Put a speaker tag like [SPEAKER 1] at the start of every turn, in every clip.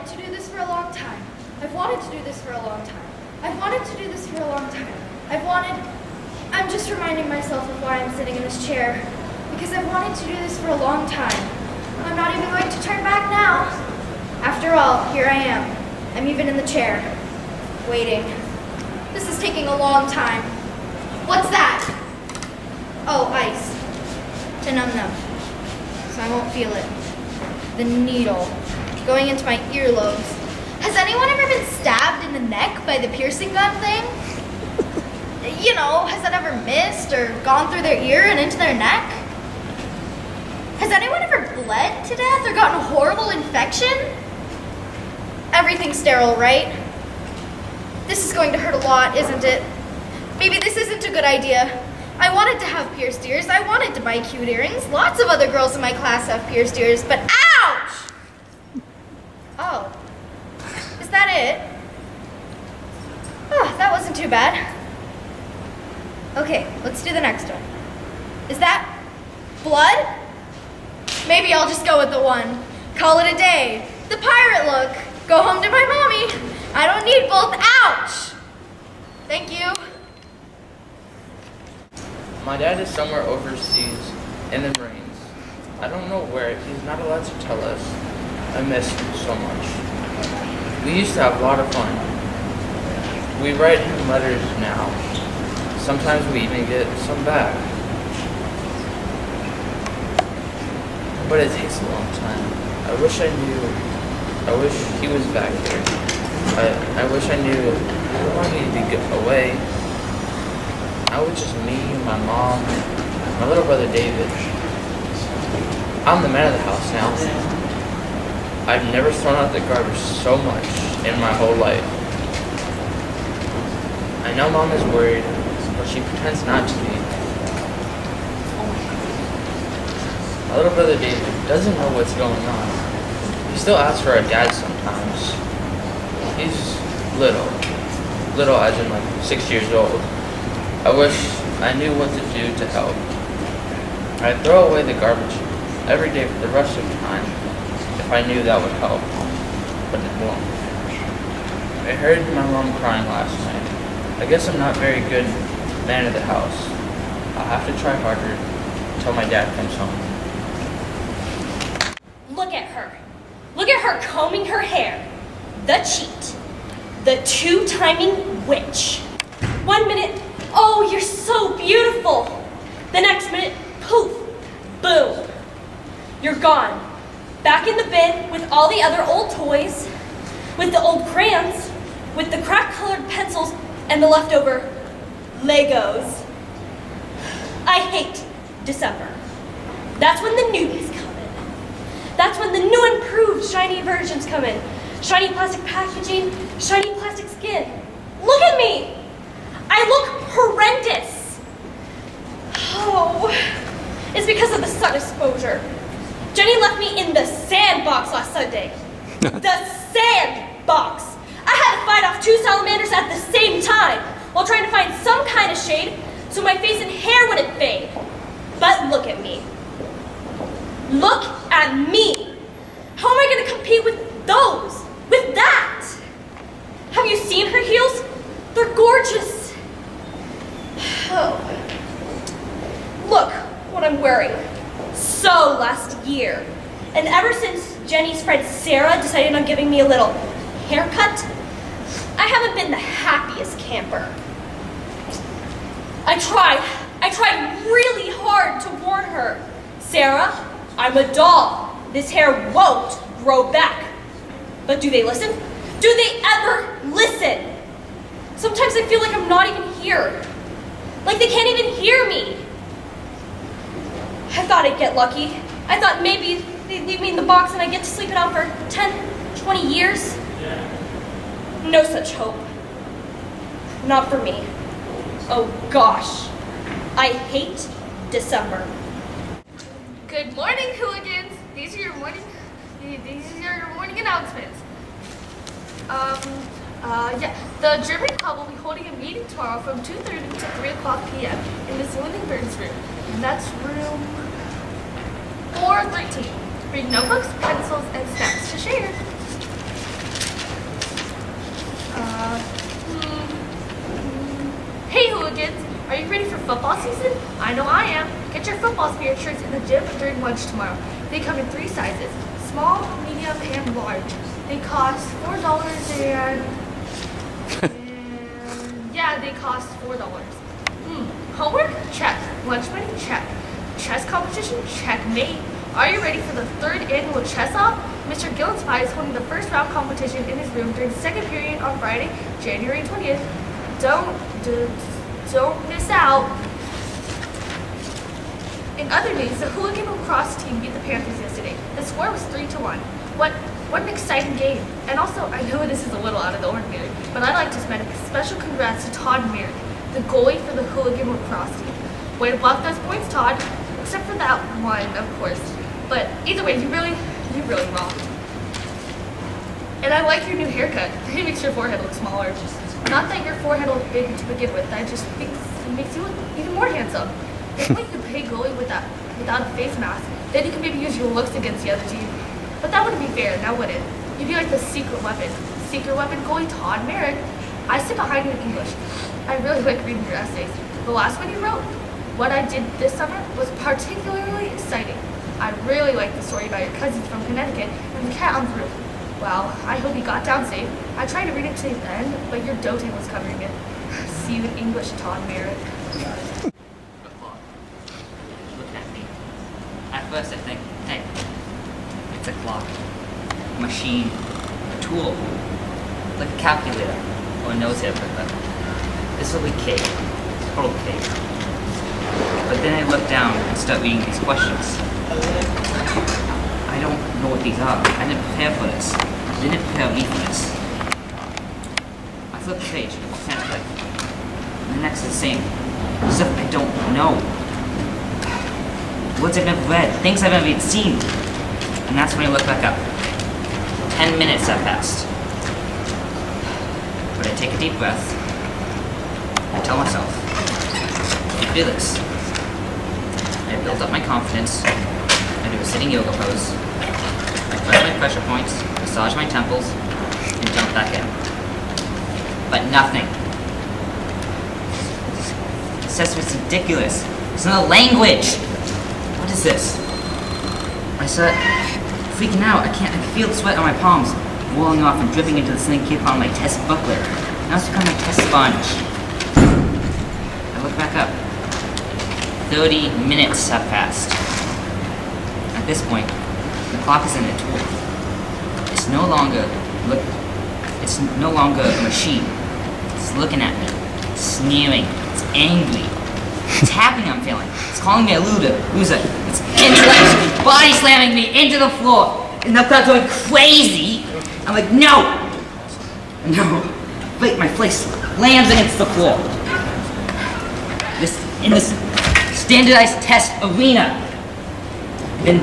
[SPEAKER 1] wanted to do this for a long time. I've wanted to do this for a long time. I've wanted to do this for a long time. I'm just reminding myself of why I'm sitting in this chair. Because I've wanted to do this for a long time. I'm not even going to turn back now. After all, here I am. I'm even in the chair. Waiting. This is taking a long time. What's that? Oh, ice. To numb them. So I won't feel it. The needle. Going into my earlobes. Has anyone ever been stabbed in the neck by the piercing gun thing? You know, has that ever missed or gone through their ear and into their neck? Has anyone ever bled to death or gotten a horrible infection? Everything's sterile, right? This is going to hurt a lot, isn't it? Maybe this isn't a good idea. I wanted to have pierced ears. I wanted to buy cute earrings. Lots of other girls in my class have pierced ears, but ouch! Oh. Is that it? Oh, that wasn't too bad. Okay, let's do the next one. Is that blood? Maybe I'll just go with the one. Call it a day. The pirate look. Go home to my mommy. I don't need both. Ouch! Thank you.
[SPEAKER 2] My dad is somewhere overseas in the Marines. I don't know where. He's not allowed to tell us. I miss him so much. We used to have a lot of fun. We write him letters now. Sometimes we even get some back. But it takes a long time. I wish he was back here. I wish I knew how long he'd be away. I was just me, my mom, my little brother David. I'm the man of the house now. I've never thrown out the garbage so much in my whole life. I know Mom is worried, but she pretends not to be. My little brother David doesn't know what's going on. He still asks for our dad sometimes. He's little as in like 6 years old. I wish I knew what to do to help. I'd throw away the garbage every day for the rest of the time if I knew that would help, but it won't. I heard my mom crying last night. I guess I'm not very good man of the house. I'll have to try harder until my dad comes home.
[SPEAKER 3] Look at her. Look at her combing her hair. The cheat. The two-timing witch. 1 minute, oh, you're so beautiful. The next minute, poof, boom. You're gone. Back in the bin with all the other old toys, with the old crayons, with the crack-colored pencils, and the leftover Legos. I hate December. That's when the newbies come in. That's when the new improved shiny versions come in. Shiny plastic packaging, shiny plastic skin. Look at me! I look horrendous. Oh, it's because of the sun exposure. Jenny left me in the sandbox last Sunday. The sandbox. I had to fight off 2 salamanders at the same time while trying to find some kind of shade so my face and hair wouldn't fade. But look at me. Look at me. How am I going to compete with those? With that? Have you seen her heels? They're gorgeous. Oh. Look what I'm wearing. So last year. And ever since Jenny's friend Sarah decided on giving me a little haircut, I haven't been the happiest camper. I tried really hard to warn her. Sarah, I'm a doll. This hair won't grow back. But do they listen? Do they ever listen? Sometimes I feel like I'm not even here. Like they can't even hear me. I thought I'd get lucky. I thought maybe they'd leave me in the box and I'd get to sleep it out for 10, 20 years. No such hope. Not for me. Oh gosh. I hate December.
[SPEAKER 4] Good morning, hooligans. These are your morning announcements. The German Club will be holding a meeting tomorrow from 2:30 to 3 o'clock p.m. in Miss Lindenberg's room. And that's room 413. Bring notebooks, pencils, and snacks to share. Hey hooligans, are you ready for football season? I know I am. Get your football spirit shirts in the gym during lunch tomorrow. They come in 3 sizes, small, medium, and large. They cost $4 and yeah, they cost $4. Homework? Check. Lunch money? Check. Chess competition? Checkmate. Are you ready for the 3rd annual chess off? Mr. Gillespie is holding the first round competition in his room during the 2nd period on Friday, January 20th. Don't miss out. In other news, the hooligan lacrosse team beat the Panthers yesterday. The score was 3-1. What an exciting game. And also, I know this is a little out of the ordinary, but I'd like to send a special congrats to Todd Merrick, the goalie for the hooligan lacrosse team. Way to block those points, Todd. Except for that one, of course. But either way, you really rock. And I like your new haircut. It makes your forehead look smaller. Not that your forehead looks big to begin with, I just think it makes you look even more handsome. If you could play goalie without a face mask, then you could maybe use your looks against the other team. But that wouldn't be fair, now would it? You'd be like the secret weapon. Secret weapon goalie Todd Merrick. I sit behind you in English. I really like reading your essays. The last one you wrote, what I did this summer, was particularly exciting. I really like the story about your cousins from Connecticut and the cat on the roof. Well, I hope you got down safe. I tried to read it to the end, but your doting was covering it. See you in English, Todd Merrick.
[SPEAKER 5] Look at me. At first I think, hey, it's a clock, a machine, a tool, like a calculator, or a nose hair clipper. This will be cake, total cake. But then I look down and start reading these questions. I don't know what these are. I didn't prepare for this. I didn't prepare me for this. I flip the page, can't click. And the next is the same. Stuff I don't know. Words I've never read, things I've never even seen. And that's when I look back up. 10 minutes have passed. But I take a deep breath and tell myself, you can do this. I build up my confidence. I do a sitting yoga pose. I press my pressure points, massage my temples, and jump back in. But nothing. It says it's ridiculous. It's not a language. What is this? I start freaking out. I can feel the sweat on my palms rolling off and dripping into the thing keep on my test buckler. Now it's become my test sponge. I look back up. 30 minutes have passed. At this point, the clock is in a tool. It's no longer a machine. It's looking at me, it's sneering, it's angry. It's happy I'm feeling. It's calling me a loser. It's intellectually body slamming me into the floor. And I'm not going crazy. I'm like, no! Wait, my face slams against the floor. In this standardized test arena. Then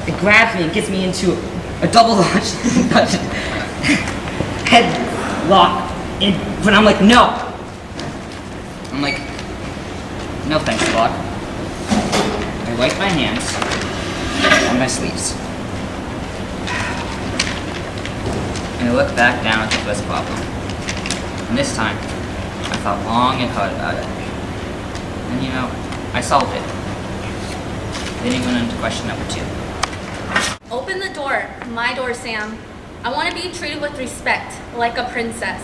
[SPEAKER 5] it grabs me and gets me into a double launch head lock. But I'm like, no! I'm like, no thanks, Doc. I wipe my hands on my sleeves. And I look back down at the first problem. And this time, I thought long and hard about it. And you know, I solved it. Then he went into question number 2.
[SPEAKER 3] Open the door. My door, Sam. I want to be treated with respect, like a princess.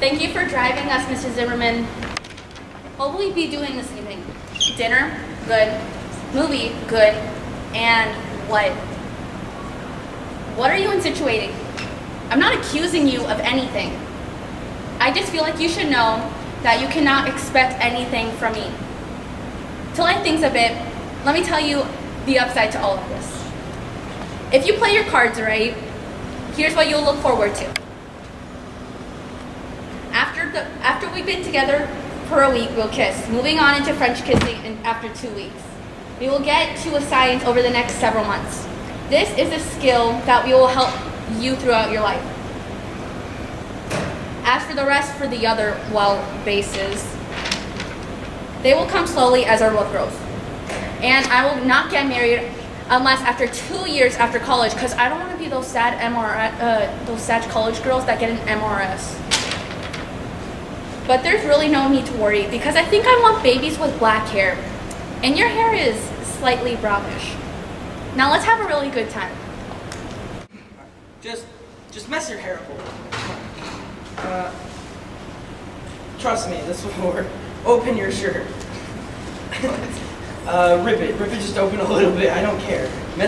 [SPEAKER 3] Thank you for driving us, Mr. Zimmerman. What will we be doing this evening? Dinner? Good. Movie? Good. And what? What are you insinuating? I'm not accusing you of anything. I just feel like you should know that you cannot expect anything from me. To lighten things a bit, let me tell you the upside to all of this. If you play your cards right, here's what you'll look forward to. After we've been together for a week, we'll kiss. Moving on into French kissing after 2 weeks. We will get to a science over the next several months. This is a skill that will help you throughout your life. As for the rest, for the other, bases, they will come slowly as our love grows. And I will not get married unless after 2 years after college, because I don't want to
[SPEAKER 6] be those sad those sad college girls that get an MRS. But there's really no need to worry because I think I want babies with black hair. And your hair is slightly brownish. Now let's have a really good time.
[SPEAKER 7] Just mess your hair up a little. Trust me, this will work. Open your shirt. Rip it just open a little bit. I don't care. I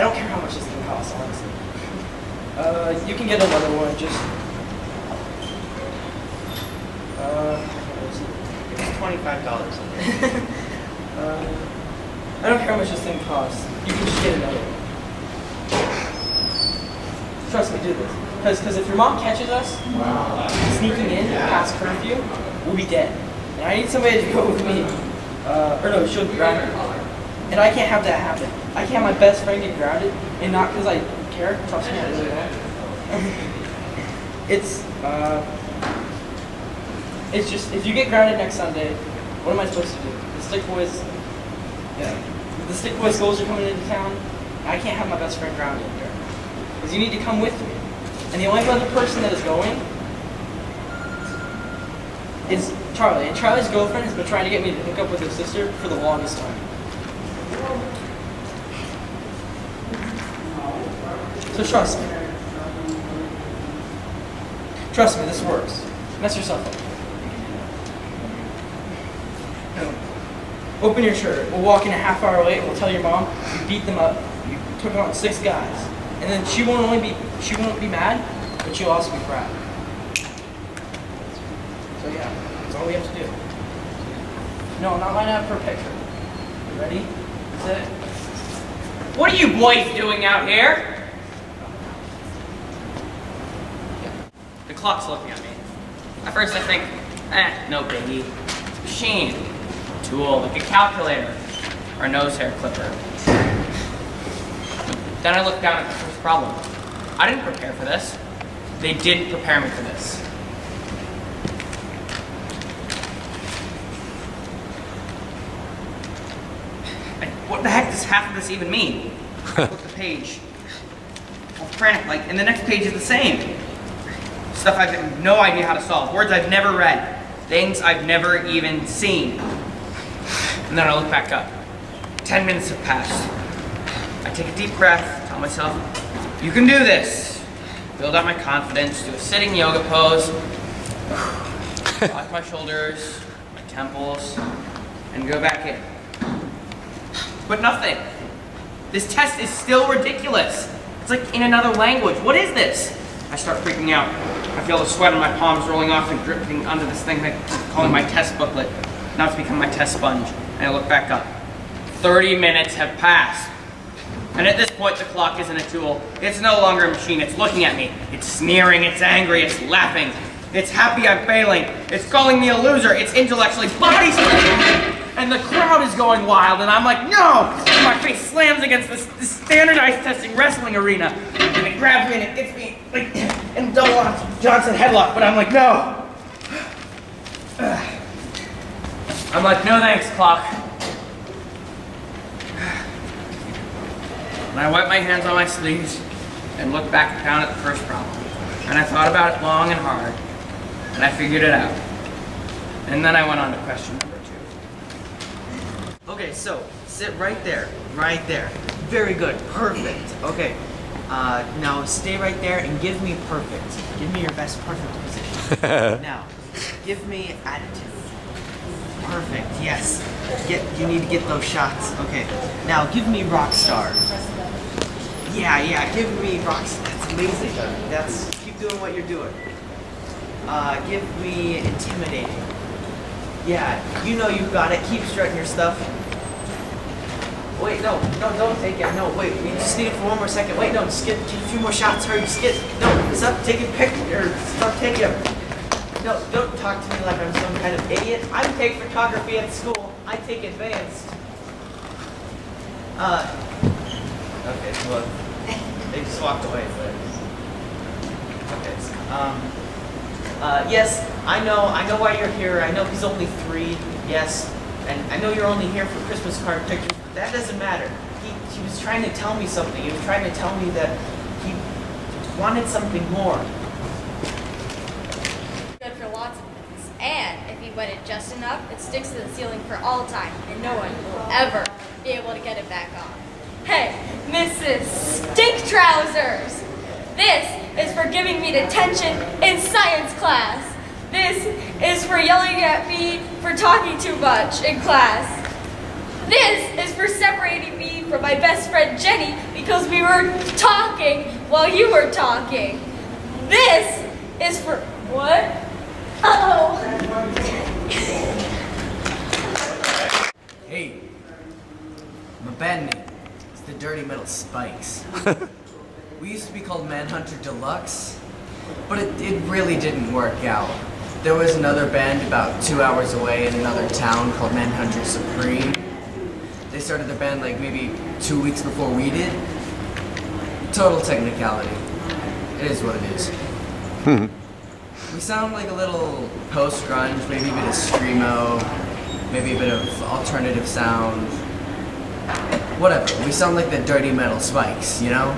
[SPEAKER 7] don't care how much this thing costs, honestly. You can get another one.
[SPEAKER 8] It's $25.
[SPEAKER 7] I don't care how much this thing costs. You can just get another one. Trust me, do this. Because if your mom catches us sneaking in past curfew, we'll be dead. And I need somebody to go with me. Or no, she'll be grounded. And I can't have that happen. I can't have my best friend get grounded, and not because I care. Trust me, I really don't. It's just, if you get grounded next Sunday, what am I supposed to do? The Stick Boys goals are coming into town. I can't have my best friend grounded here. Because you need to come with me. And the only other person that is going is Charlie. And Charlie's girlfriend has been trying to get me to hook up with her sister for the longest time. So trust me. Trust me, this works. Mess yourself up. Open your shirt. We'll walk in a half hour late. We'll tell your mom you beat them up. You took on 6 guys. And then she won't be mad, but she'll also be proud. So yeah, that's all we have to do. No, not line up for a picture. You ready? That's it.
[SPEAKER 8] What are you boys doing out here? The clock's looking at me. At first I think, no biggie. It's a machine. A tool, like a calculator. Or a nose hair clipper. Then I looked down at the first problem. I didn't prepare for this. They didn't prepare me for this. And what the heck does half of this even mean? I look at the page. I'm frantic, and the next page is the same. Stuff I've no idea how to solve. Words I've never read. Things I've never even seen. And then I look back up. 10 minutes have passed. I take a deep breath, tell myself, you can do this. Build up my confidence, do a sitting yoga pose, lock my shoulders, my temples, and go back in. But nothing. This test is still ridiculous. It's like in another language. What is this? I start freaking out. I feel the sweat on my palms rolling off and dripping onto this thing I'm calling my test booklet. Now it's become my test sponge. And I look back up. 30 minutes have passed. And at this point, the clock isn't a tool. It's no longer a machine. It's looking at me. It's sneering. It's angry. It's laughing. It's happy I'm failing. It's calling me a loser. It's intellectually body slamming. And the crowd is going wild. And I'm like, no! And my face slams against this standardized testing wrestling arena. And it grabs me and it gets me like in double Johnson headlock. But I'm like, no! I'm like, no thanks, clock. And I wipe my hands on my sleeves and look back down at the first problem. And I thought about it long and hard, and I figured it out. And then I went on to question number 2.
[SPEAKER 9] Okay, so sit right there, right there. Very good, perfect. Okay, now stay right there and give me perfect. Give me your best perfect position. Now, give me attitude. Perfect, yes. You need to get those shots. Okay, now give me rock star. Yeah, give me rock star. That's amazing. Keep doing what you're doing. Give me intimidating. Yeah, you know you've got it. Keep strutting your stuff. Wait, no, don't take it. No, wait, we just need it for one more second. Wait, no, just get a few more shots. Hurry, just get. No, stop taking pictures. Stop taking them. No, don't talk to me like I'm some kind of idiot. I take photography at school. I take advanced. Okay, well, they just walked away, but. Okay, yes, I know why you're here. I know he's only 3, yes. And I know you're only here for Christmas card pictures, but that doesn't matter. he was trying to tell me something. He was trying to tell me that he wanted something more.
[SPEAKER 1] Good for lots of things. And if you wet it just enough, it sticks to the ceiling for all time, and no one will ever be able to get it back on.
[SPEAKER 3] Hey, Mrs. Stink Trousers! This is for giving me detention in science class. This is for yelling at me for talking too much in class. This is for separating me from my best friend Jenny because we were talking while you were talking. This is for what? Uh-oh.
[SPEAKER 9] Hey, my band name is the Dirty Metal Spikes. We used to be called Manhunter Deluxe, but it really didn't work out. There was another band about 2 hours away in another town called Manhunter Supreme. They started their band like maybe 2 weeks before we did. Total technicality. It is what it is. We sound like a little post-grunge, maybe a bit of screamo, maybe a bit of alternative sound. Whatever. We sound like the Dirty Metal Spikes, you know?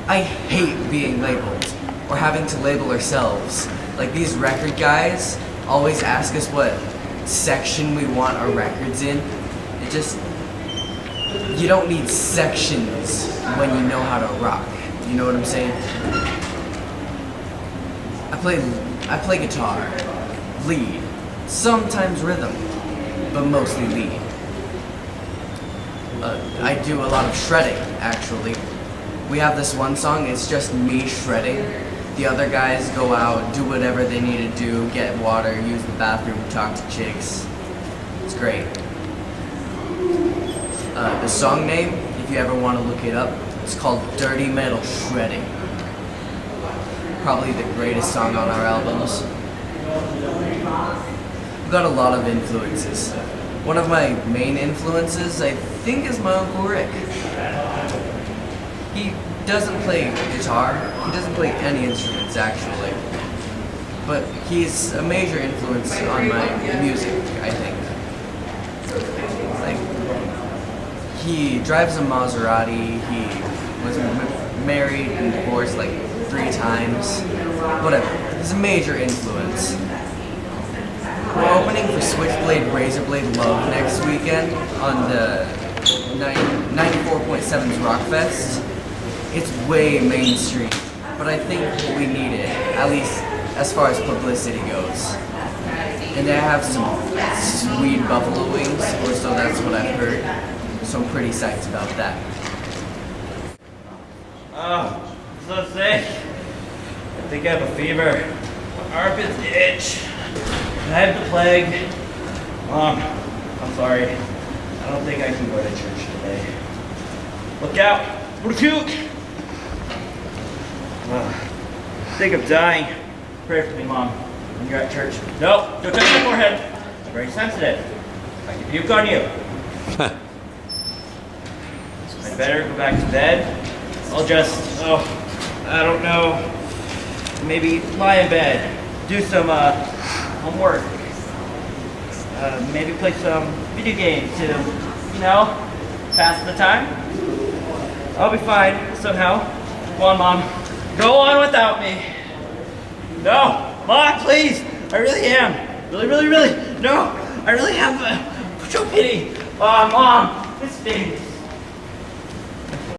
[SPEAKER 9] I hate being labeled, or having to label ourselves. Like these record guys always ask us what section we want our records in. It just, you don't need sections when you know how to rock. You know what I'm saying? I play guitar, lead, sometimes rhythm, but mostly lead. I do a lot of shredding, actually. We have this one song, it's just me shredding. The other guys go out, do whatever they need to do, get water, use the bathroom, talk to chicks. It's great. The song name, if you ever want to look it up, it's called Dirty Metal Shredding. Probably the greatest song on our albums. We've got a lot of influences. One of my main influences, I think, is my Uncle Rick. He doesn't play guitar, he doesn't play any instruments actually, but he's a major influence on my music, I think. Like, he drives a Maserati, he was married and divorced like 3 times, whatever. He's a major influence. We're opening for Switchblade Razorblade Love next weekend on the 94.7's Rockfest. It's way mainstream, but I think we need it, at least as far as publicity goes. And they have some sweet buffalo wings, or so that's what I've heard. So I'm pretty psyched about that.
[SPEAKER 10] Oh, I'm so sick. I think I have a fever. My armpits itch. I have the plague. Mom, I'm sorry. I don't think I can go to church today. Look out! Shoot! I think I'm dying. Pray for me, Mom, when you're at church. No, don't touch my forehead. It's very sensitive. I can puke on you. I'd better go back to bed. I'll just, I don't know, maybe lie in bed, do some homework, maybe play some video games to, pass the time. I'll be fine somehow. Come on, Mom. Go on without me. No, Mom, please. I really am. Really. No, I really have. Show pity. Mom, this stings.